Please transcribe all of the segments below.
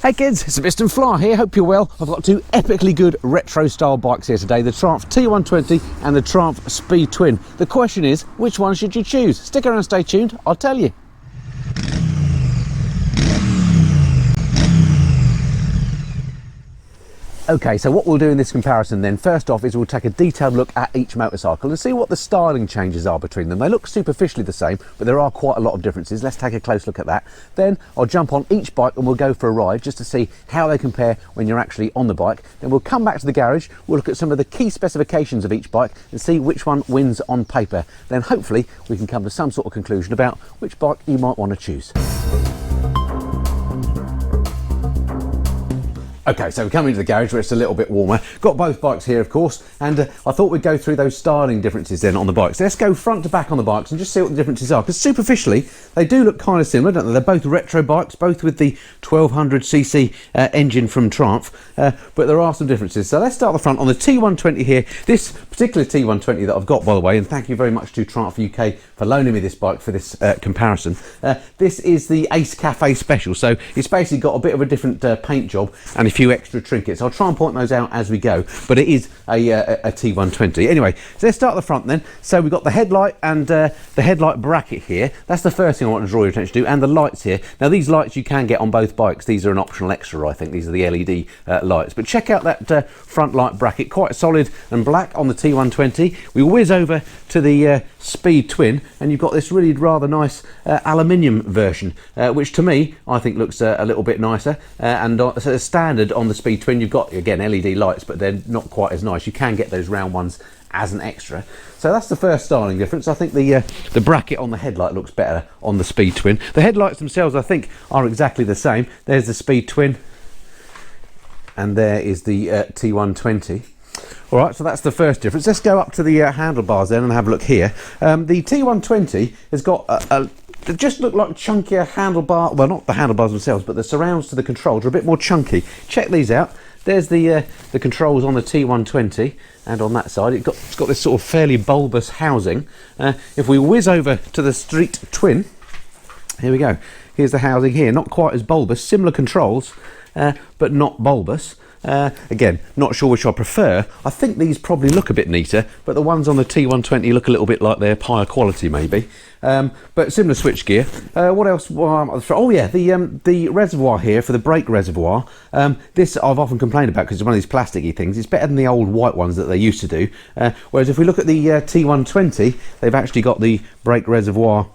Hey kids, it's Mr. Fly here, hope you're well. I've got two epically good retro style bikes here today, the Triumph T120 and the Triumph Speed Twin. The question is, which one should you choose? Stick around, stay tuned, I'll tell you. Okay, so what we'll do in this comparison then, first off, is we'll take a detailed look at each motorcycle and see what the styling changes are between them. They look superficially the same, but there are quite a lot of differences. Let's take a close look at that. Then I'll jump on each bike and we'll go for a ride just to see how they compare when you're actually on the bike. Then we'll come back to the garage, we'll look at some of the key specifications of each bike and see which one wins on paper. Then hopefully we can come to some sort of conclusion about which bike you might want to choose. Okay, so we're coming to the garage where it's a little bit warmer. Got both bikes here, of course, and I thought we'd go through those styling differences then on the bikes. Let's go front to back on the bikes and just see what the differences are, because superficially, they do look kind of similar, don't they? They're both retro bikes, both with the 1200cc engine from Triumph, but there are some differences. So let's start at the front on the T120 here. This particular T120 that I've got, by the way, and thank you very much to Triumph UK for loaning me this bike for this comparison. This is the Ace Cafe Special, so it's basically got a bit of a different paint job and a few extra trinkets. I'll try and point those out as we go, but it is a T120. Anyway, so let's start at the front then. So we've got the headlight and the headlight bracket here. That's the first thing I want to draw your attention to, and the lights here. Now these lights you can get on both bikes. These are an optional extra, I think. These are the LED lights, but check out that front light bracket, quite solid and black on the T120. We whiz over to the Speed Twin, and you've got this really rather nice aluminium version, which to me I think looks a little bit nicer, and so standard on the Speed Twin you've got again LED lights, but they're not quite as nice. You can get those round ones as an extra. So that's the first styling difference. I think the bracket on the headlight looks better on the Speed Twin. The headlights themselves I think are exactly the same. There's the Speed Twin and there is the T120. All right, so that's the first difference. Let's go up to the handlebars then and have a look here. The T120 has got they just look like chunkier handlebar, well not the handlebars themselves, but the surrounds to the controls are a bit more chunky. Check these out. There's the controls on the T120, and on that side it's got this sort of fairly bulbous housing. If we whiz over to the Street Twin, here we go. Here's the housing here, not quite as bulbous, similar controls, but not bulbous. Again, not sure which I prefer. I think these probably look a bit neater, but the ones on the T120 look a little bit like they're higher quality maybe. But similar switchgear. What else? Oh yeah, the reservoir here for the brake reservoir. This I've often complained about because it's one of these plasticky things. It's better than the old white ones that they used to do. Whereas if we look at the T120, they've actually got the brake reservoir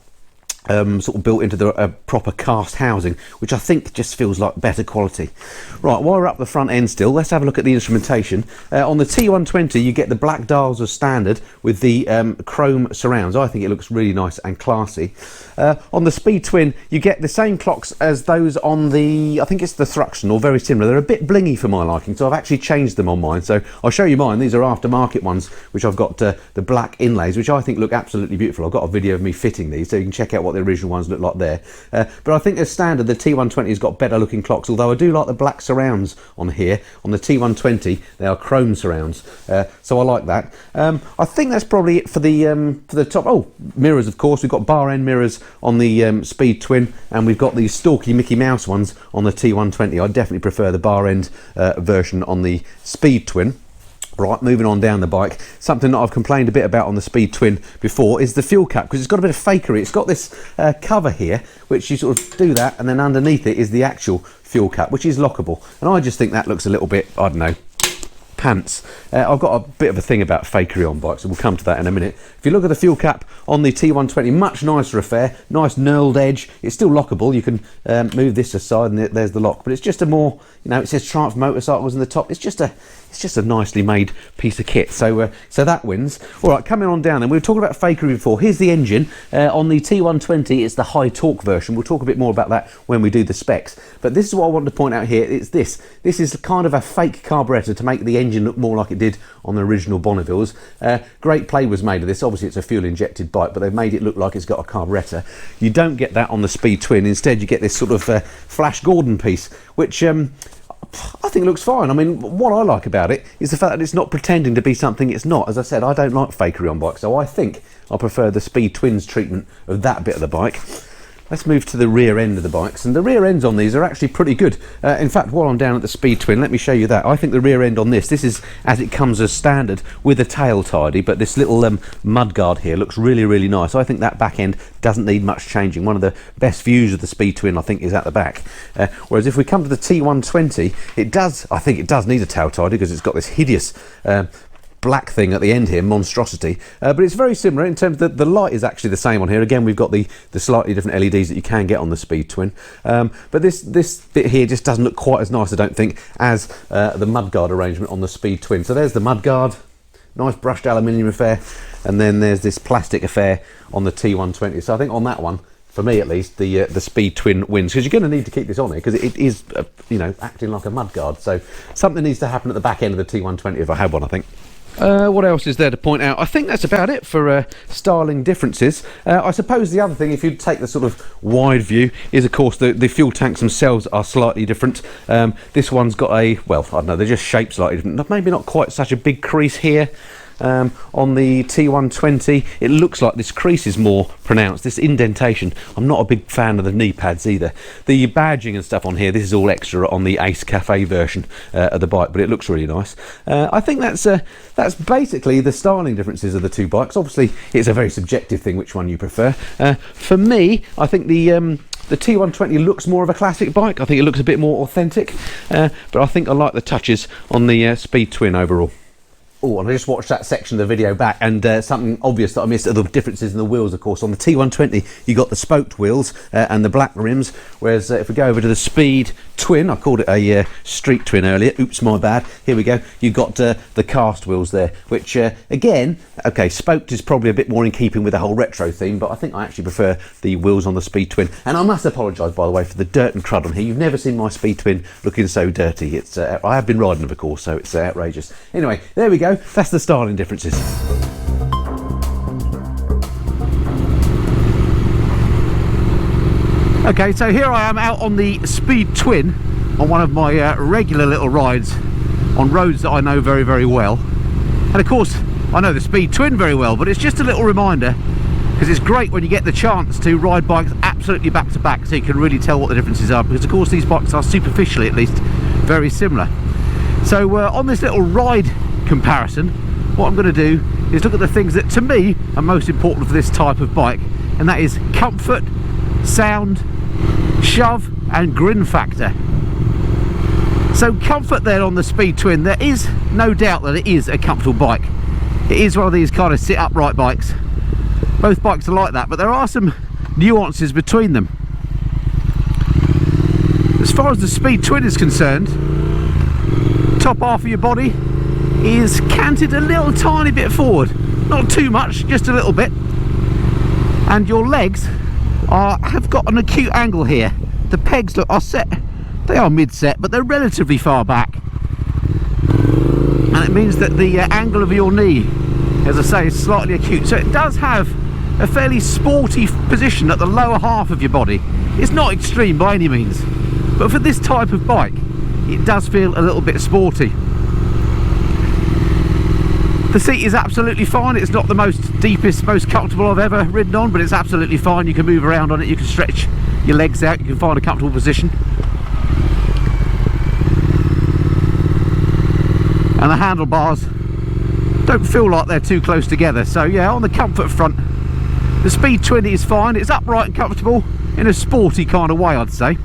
sort of built into the proper cast housing, which I think just feels like better quality. Right, while we're up the front end still, let's have a look at the instrumentation. On the T120 you get the black dials as standard with the chrome surrounds. I think it looks really nice and classy. On the Speed Twin you get the same clocks as those on the, I think it's the Thruxton, or very similar. They're a bit blingy for my liking, so I've actually changed them on mine. So I'll show you mine. These are aftermarket ones, which I've got the black inlays, which I think look absolutely beautiful. I've got a video of me fitting these, so you can check out what the original ones look like there. But I think as standard the T120 has got better looking clocks, although I do like the black surrounds on here. On the T120 they are chrome surrounds, so I like that. I think that's probably it for the top. Oh, mirrors, of course. We've got bar end mirrors on the Speed Twin, and we've got these stalky Mickey Mouse ones on the T120. I definitely prefer the bar end version on the Speed Twin. Right, moving on down the bike, something that I've complained a bit about on the Speed Twin before is the fuel cap, because it's got a bit of fakery. It's got this cover here, which you sort of do that, and then underneath it is the actual fuel cap, which is lockable. And I just think that looks a little bit, I don't know, pants. I've got a bit of a thing about fakery on bikes, and we'll come to that in a minute. If you look at the fuel cap on the T120, much nicer affair, nice knurled edge. It's still lockable. You can move this aside, and there's the lock. But it's just a more, you know, it says Triumph Motorcycles in the top. It's just a nicely made piece of kit. So that wins. All right, coming on down then. We were talking about fakery before. Here's the engine. On the T120, it's the high torque version. We'll talk a bit more about that when we do the specs. But this is what I wanted to point out here. It's this. This is kind of a fake carburettor to make the engine look more like it did on the original Bonnevilles. Great play was made of this. Obviously, it's a fuel-injected bike, but they've made it look like it's got a carburettor. You don't get that on the Speed Twin. Instead, you get this sort of Flash Gordon piece, which I think looks fine. I mean, what I like about it is the fact that it's not pretending to be something it's not. As I said, I don't like fakery on bikes, so I think I prefer the Speed Twin's treatment of that bit of the bike. Let's move to the rear end of the bikes, and the rear ends on these are actually pretty good. In fact, while I'm down at the Speed Twin, let me show you that. I think the rear end on this is as it comes as standard with a tail tidy, but this little mudguard here looks really, really nice. I think that back end doesn't need much changing. One of the best views of the Speed Twin, I think, is at the back. Whereas if we come to the T120, I think it does need a tail tidy because it's got this hideous black thing at the end here, monstrosity, but it's very similar in terms that the light is actually the same on here. Again, we've got the slightly different LEDs that you can get on the Speed Twin, but this bit here just doesn't look quite as nice, I don't think, as the mudguard arrangement on the Speed Twin. So there's the mudguard, nice brushed aluminium affair, and then there's this plastic affair on the T120. So I think on that one, for me at least, the Speed Twin wins, because you're going to need to keep this on here because it is acting like a mudguard. So something needs to happen at the back end of the T120 if I had one, I think. What else is there to point out? I think that's about it for styling differences. I suppose the other thing, if you take the sort of wide view, is of course the fuel tanks themselves are slightly different. This one's got well, I don't know, they're just shaped slightly different. Maybe not quite such a big crease here. On the T120, it looks like this crease is more pronounced, this indentation. I'm not a big fan of the knee pads either. The badging and stuff on here, this is all extra on the Ace Cafe version of the bike, but it looks really nice. I think that's basically the styling differences of the two bikes. Obviously, it's a very subjective thing which one you prefer. For me, I think the T120 looks more of a classic bike. I think it looks a bit more authentic, but I think I like the touches on the Speed Twin overall. Oh, and I just watched that section of the video back, and something obvious that I missed are the differences in the wheels, of course. On the T120, you got the spoked wheels and the black rims, whereas if we go over to the Speed Twin, I called it a street twin earlier, oops, my bad, here we go, you've got the cast wheels there, which again, okay, spoked is probably a bit more in keeping with the whole retro theme, but I think I actually prefer the wheels on the Speed Twin. And I must apologise, by the way, for the dirt and crud on here. You've never seen my Speed Twin looking so dirty. It's I have been riding it, of course, so it's outrageous. Anyway, there we go. That's the styling differences. Okay, so here I am out on the Speed Twin on one of my regular little rides on roads that I know very, very well. And of course, I know the Speed Twin very well, but it's just a little reminder, because it's great when you get the chance to ride bikes absolutely back to back, so you can really tell what the differences are, because of course these bikes are superficially at least very similar. So on this little ride comparison, what I'm going to do is look at the things that to me are most important for this type of bike, and that is comfort, sound, shove and grin factor. So comfort there on the Speed Twin, there is no doubt that it is a comfortable bike. It is one of these kind of sit upright bikes. Both bikes are like that, but there are some nuances between them. As far as the Speed Twin is concerned, top half of your body is canted a little tiny bit forward, not too much, just a little bit, and your legs have got an acute angle here. The pegs are set, they are mid-set, but they're relatively far back, and it means that the angle of your knee, as I say, is slightly acute, so it does have a fairly sporty position at the lower half of your body. It's not extreme by any means, but for this type of bike it does feel a little bit sporty. The seat is absolutely fine. It's not the most deepest, most comfortable I've ever ridden on, but it's absolutely fine. You can move around on it, you can stretch your legs out, you can find a comfortable position. And the handlebars don't feel like they're too close together. So yeah, on the comfort front, the Speed 20 is fine. It's upright and comfortable in a sporty kind of way, I'd say.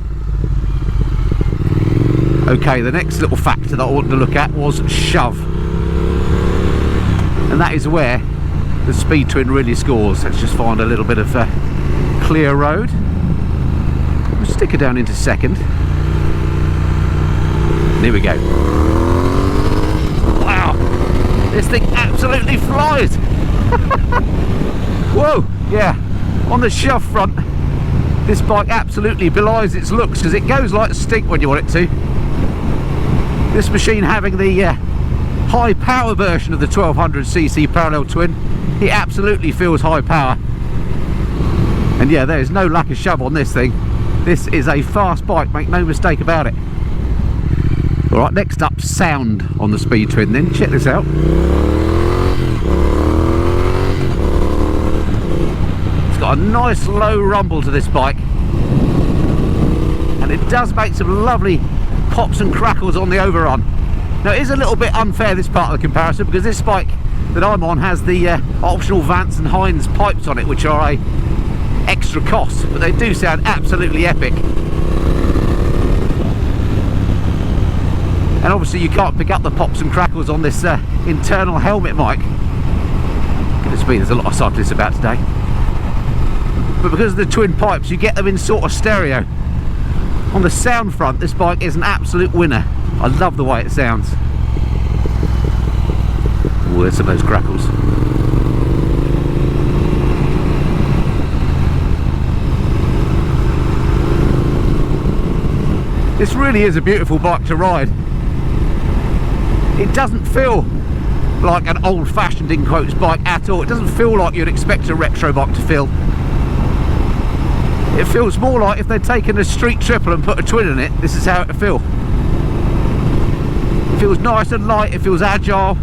Okay, the next little factor that I wanted to look at was shove. And that is where the Speed Twin really scores. Let's just find a little bit of clear road. We'll stick her down into second. There we go. Wow, this thing absolutely flies. Whoa, yeah, on the shove front, this bike absolutely belies its looks, because it goes like a stink when you want it to. This machine having the high power version of the 1200cc parallel twin, it absolutely feels high power. And yeah, there is no lack of shove on this thing. This is a fast bike, make no mistake about it. Alright, next up, sound on the Speed Twin then. Check this out. It's got a nice low rumble to this bike. And it does make some lovely pops and crackles on the overrun. Now it is a little bit unfair, this part of the comparison, because this bike that I'm on has the optional Vance and Hines pipes on it, which are a extra cost, but they do sound absolutely epic. And obviously you can't pick up the pops and crackles on this internal helmet mic. Goodness me, there's a lot of cyclists about today. But because of the twin pipes, you get them in sort of stereo. On the sound front, this bike is an absolute winner. I love the way it sounds. Oh, there's some of those crackles. This really is a beautiful bike to ride. It doesn't feel like an old-fashioned, in quotes, bike at all. It doesn't feel like you'd expect a retro bike to feel. It feels more like if they'd taken a street triple and put a twin in it, this is how it would feel. It feels nice and light, it feels agile.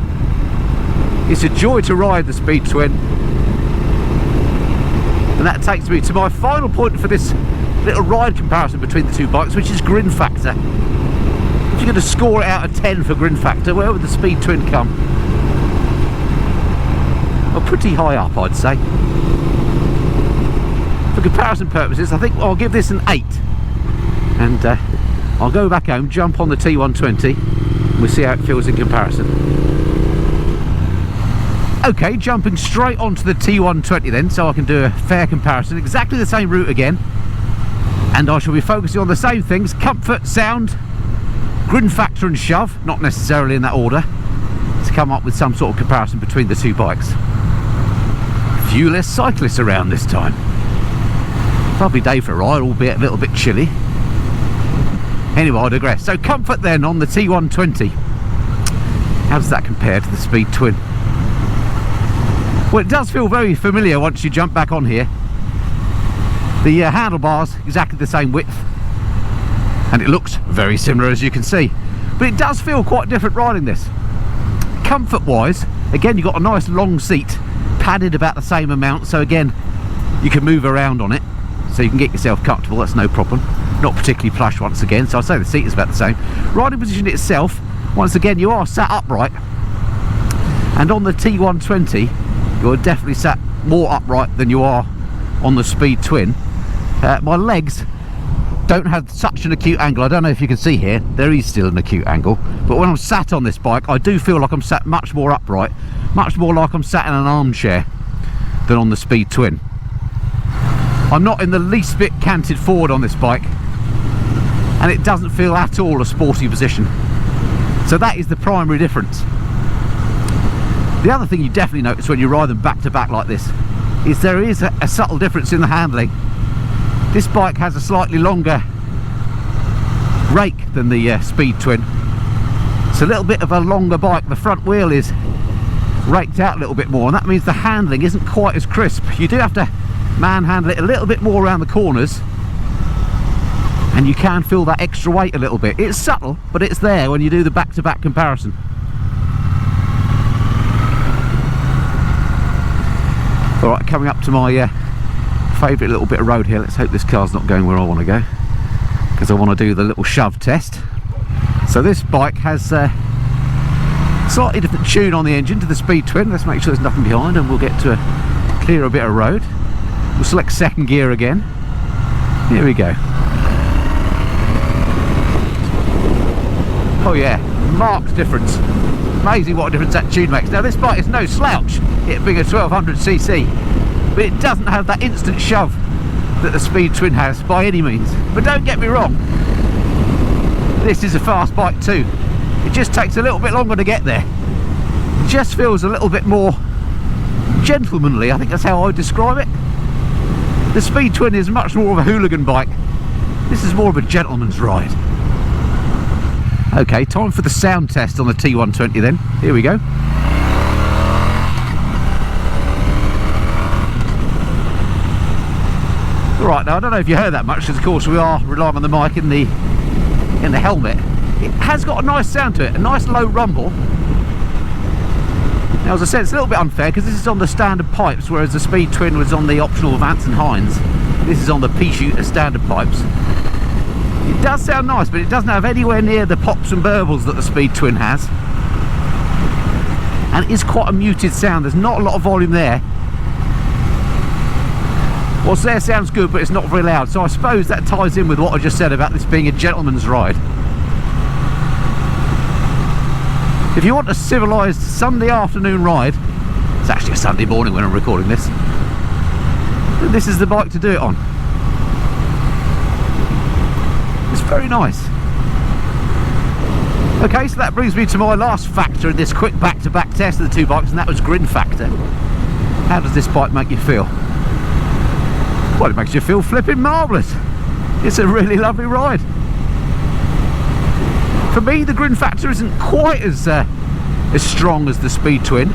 It's a joy to ride, the Speed Twin. And that takes me to my final point for this little ride comparison between the two bikes, which is grin factor. If you're going to score it out of 10 for grin factor, where would the Speed Twin come? Well, pretty high up, I'd say. For comparison purposes, I think I'll give this an 8. And I'll go back home, jump on the T120, and we'll see how it feels in comparison. Okay, jumping straight onto the T120 then, so I can do a fair comparison. Exactly the same route again. And I shall be focusing on the same things: comfort, sound, grin factor and shove, not necessarily in that order, to come up with some sort of comparison between the two bikes. Few less cyclists around this time. Lovely day for a ride, albeit a little bit chilly. Anyway, I digress. So comfort then on the T120. How does that compare to the Speed Twin? Well, it does feel very familiar once you jump back on here. The handlebars exactly the same width, and it looks very similar, as you can see, but it does feel quite different riding this. Comfort wise, again, you've got a nice long seat, padded about the same amount, so again you can move around on it, so you can get yourself comfortable. That's no problem. Not particularly plush once again, so I'd say the seat is about the same. Riding position itself, once again, you are sat upright, and on the T120 you're definitely sat more upright than you are on the Speed Twin. My legs don't have such an acute angle. I don't know if you can see here, there is still an acute angle, but when I'm sat on this bike I do feel like I'm sat much more upright, much more like I'm sat in an armchair than on the Speed Twin. I'm not in the least bit canted forward on this bike, and it doesn't feel at all a sporty position. So that is the primary difference. The other thing you definitely notice when you ride them back to back like this is there is a subtle difference in the handling. This bike has a slightly longer rake than the Speed Twin. It's a little bit of a longer bike. The front wheel is raked out a little bit more, and that means the handling isn't quite as crisp. You do have to manhandle it a little bit more around the corners, and you can feel that extra weight a little bit. It's subtle, but it's there when you do the back-to-back comparison. Alright, coming up to my favourite little bit of road here. Let's hope this car's not going where I want to go, because I want to do the little shove test. So this bike has a slightly different tune on the engine to the Speed Twin. Let's make sure there's nothing behind, and we'll get to a clearer bit of road. We'll select second gear again. Here we go. Oh yeah, marked difference. Amazing what a difference that tune makes. Now this bike is no slouch, it being a 1200cc, but it doesn't have that instant shove that the Speed Twin has by any means. But don't get me wrong, this is a fast bike too. It just takes a little bit longer to get there. It just feels a little bit more gentlemanly, I think that's how I would describe it. The Speed Twin is much more of a hooligan bike. This is more of a gentleman's ride. Okay, time for the sound test on the T120 then. Here we go. Right, now I don't know if you heard that much, because of course we are relying on the mic in the helmet. It has got a nice sound to it, a nice low rumble. Now as I said, it's a little bit unfair because this is on the standard pipes, whereas the Speed Twin was on the optional Vance and Hines. This is on the pea-shooter standard pipes. It does sound nice, but it doesn't have anywhere near the pops and burbles that the Speed Twin has. And it is quite a muted sound. There's not a lot of volume there. What's there sounds good, but it's not very loud. So I suppose that ties in with what I just said about this being a gentleman's ride. If you want a civilised Sunday afternoon ride, it's actually a Sunday morning when I'm recording this, this is the bike to do it on. It's very nice. Okay, so that brings me to my last factor in this quick back-to-back test of the two bikes, and that was grin factor. How does this bike make you feel? Well, it makes you feel flipping marvellous. It's a really lovely ride. For me, the grin factor isn't quite as strong as the Speed Twin,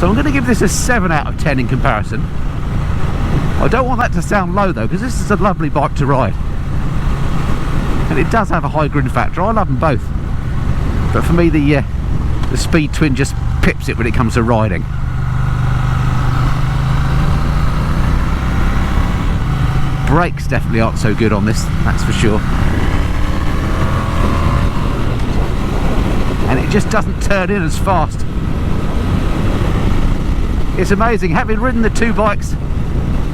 so I'm going to give this a 7 out of 10 in comparison. I don't want that to sound low though, because this is a lovely bike to ride, and it does have a high grin factor. I love them both, but for me the Speed Twin just pips it when it comes to riding. Brakes definitely aren't so good on this, that's for sure. And it just doesn't turn in as fast. It's amazing, having ridden the two bikes,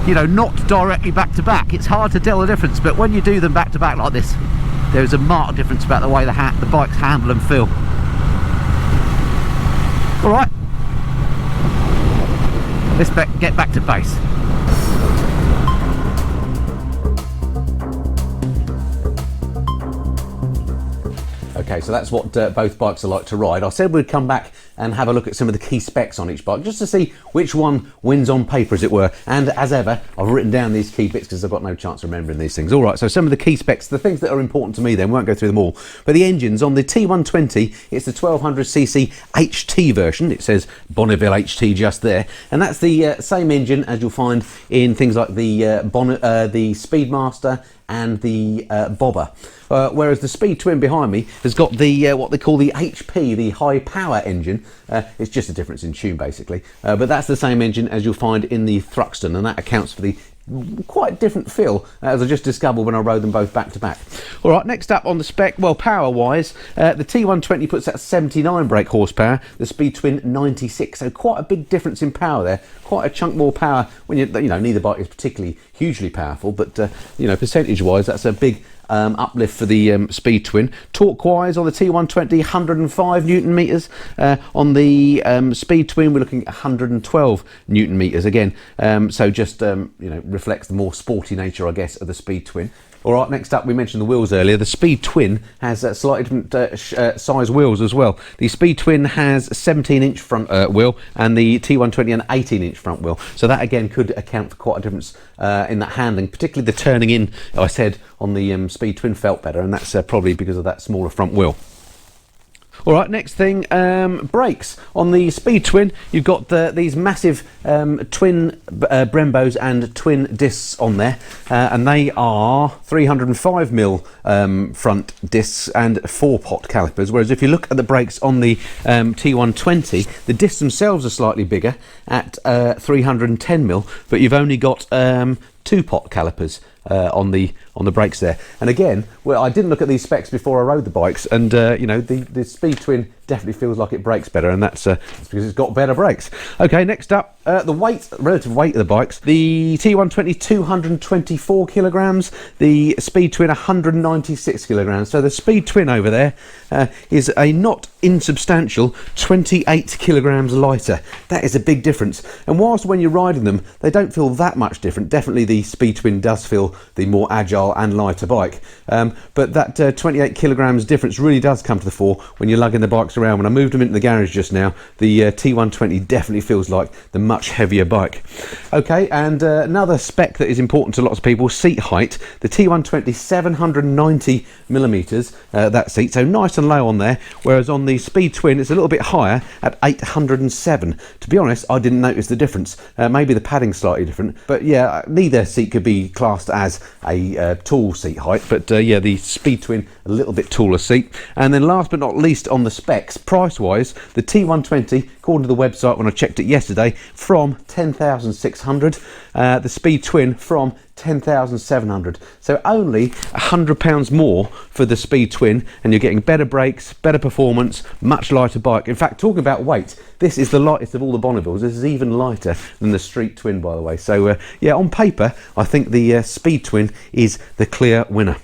you know, not directly back to back, it's hard to tell the difference, but when you do them back to back like this, there's a marked difference about the way the bikes handle and feel. Alright, let's get back to base. Okay, so that's what both bikes are like to ride. I said we'd come back and have a look at some of the key specs on each bike, just to see which one wins on paper, as it were. And as ever, I've written down these key bits because I've got no chance of remembering these things. All right, so some of the key specs, the things that are important to me then, we won't go through them all. But the engines, on the T120, it's the 1200cc HT version. It says Bonneville HT just there. And that's the same engine as you'll find in things like the Speedmaster and the Bobber. Whereas the Speed Twin behind me has got the what they call the HP, the high power engine. It's just a difference in tune basically, but that's the same engine as you'll find in the Thruxton, and that accounts for the quite different feel, as I just discovered when I rode them both back to back. All right, next up on the spec, well, power wise, the T120 puts out 79 brake horsepower, the Speed Twin 96, so quite a big difference in power there, quite a chunk more power when you know, neither bike is particularly hugely powerful, but you know, percentage wise that's a big uplift for the Speed Twin. Torque wise on the T120, 105 Newton meters. On the Speed Twin we're looking at 112 Newton meters again, so just you know, reflects the more sporty nature, I guess, of the Speed Twin. All right, next up, we mentioned the wheels earlier. The Speed Twin has slightly different size wheels as well. The Speed Twin has 17-inch front wheel, and the T120 an 18-inch front wheel. So that again could account for quite a difference in that handling, particularly the turning in. I said on the Speed Twin felt better, and that's probably because of that smaller front wheel. All right, next thing, brakes. On the Speed Twin, you've got these massive twin Brembos and twin discs on there, and they are 305mm front discs and 4-pot calipers, whereas if you look at the brakes on the T120, the discs themselves are slightly bigger at 310mm, but you've only got 2-pot calipers on the brakes there. And again, well, I didn't look at these specs before I rode the bikes, and you know, the Speed Twin definitely feels like it brakes better, and that's because it's got better brakes. Okay, next up, the relative weight of the bikes. The T120 224 kilograms, the Speed Twin 196 kilograms. So the Speed Twin over there is a not insubstantial 28 kilograms lighter. That is a big difference. And whilst when you're riding them, they don't feel that much different. Definitely the Speed Twin does feel the more agile and lighter bike. But that 28 kilograms difference really does come to the fore when you're lugging the bikes around. When I moved them into the garage just now, the T120 definitely feels like the much heavier bike. Okay, and another spec that is important to lots of people, seat height. The T120 790mm that seat, so nice and low on there, whereas on the Speed Twin it's a little bit higher at 807. To be honest, I didn't notice the difference. Maybe the padding's slightly different, but yeah, neither seat could be classed as a tall seat height, but yeah, the Speed Twin a little bit taller seat. And then last but not least on the spec, specs price-wise, the T120, according to the website when I checked it yesterday, from 10,600, the Speed Twin from 10,700. So only £100 more for the Speed Twin, and you're getting better brakes, better performance, much lighter bike. In fact, talking about weight, this is the lightest of all the Bonnevilles. This is even lighter than the Street Twin, by the way. So yeah, on paper, I think the Speed Twin is the clear winner.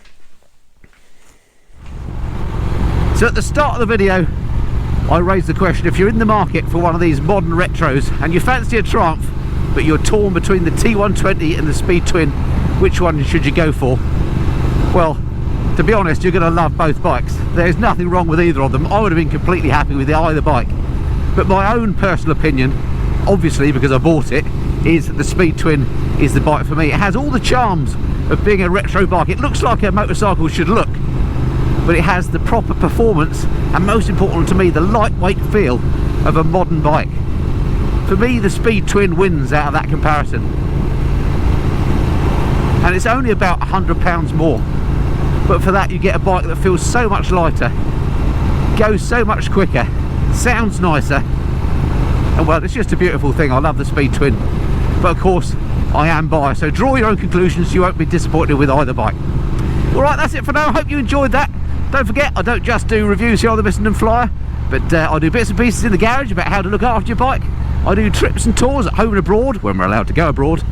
So at the start of the video, I raised the question, if you're in the market for one of these modern retros and you fancy a Triumph, but you're torn between the T120 and the Speed Twin, which one should you go for? Well, to be honest, you're going to love both bikes. There's nothing wrong with either of them. I would have been completely happy with either bike. But my own personal opinion, obviously because I bought it, is the Speed Twin is the bike for me. It has all the charms of being a retro bike. It looks like a motorcycle should look, but it has the proper performance and, most important to me, the lightweight feel of a modern bike. For me, the Speed Twin wins out of that comparison, and it's only about £100 more, but for that you get a bike that feels so much lighter, goes so much quicker, sounds nicer, and well, it's just a beautiful thing. I love the Speed Twin, but of course I am biased, so draw your own conclusions. You won't be disappointed with either bike. Alright, that's it for now. I hope you enjoyed that. Don't forget, I don't just do reviews here on the Missenden Flyer, but I do bits and pieces in the garage about how to look after your bike. I do trips and tours at home and abroad, when we're allowed to go abroad.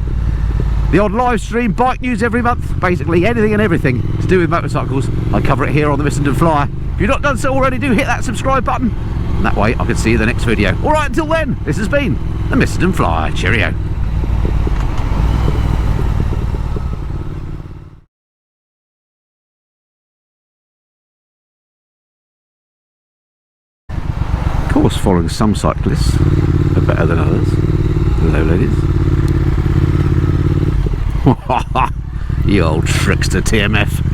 The odd live stream, bike news every month, basically anything and everything to do with motorcycles. I cover it here on the Missenden Flyer. If you've not done so already, do hit that subscribe button, and that way I can see you in the next video. Alright, until then, this has been the Missenden Flyer. Cheerio. Of course, following some cyclists are better than others. Hello, ladies. You old trickster, TMF.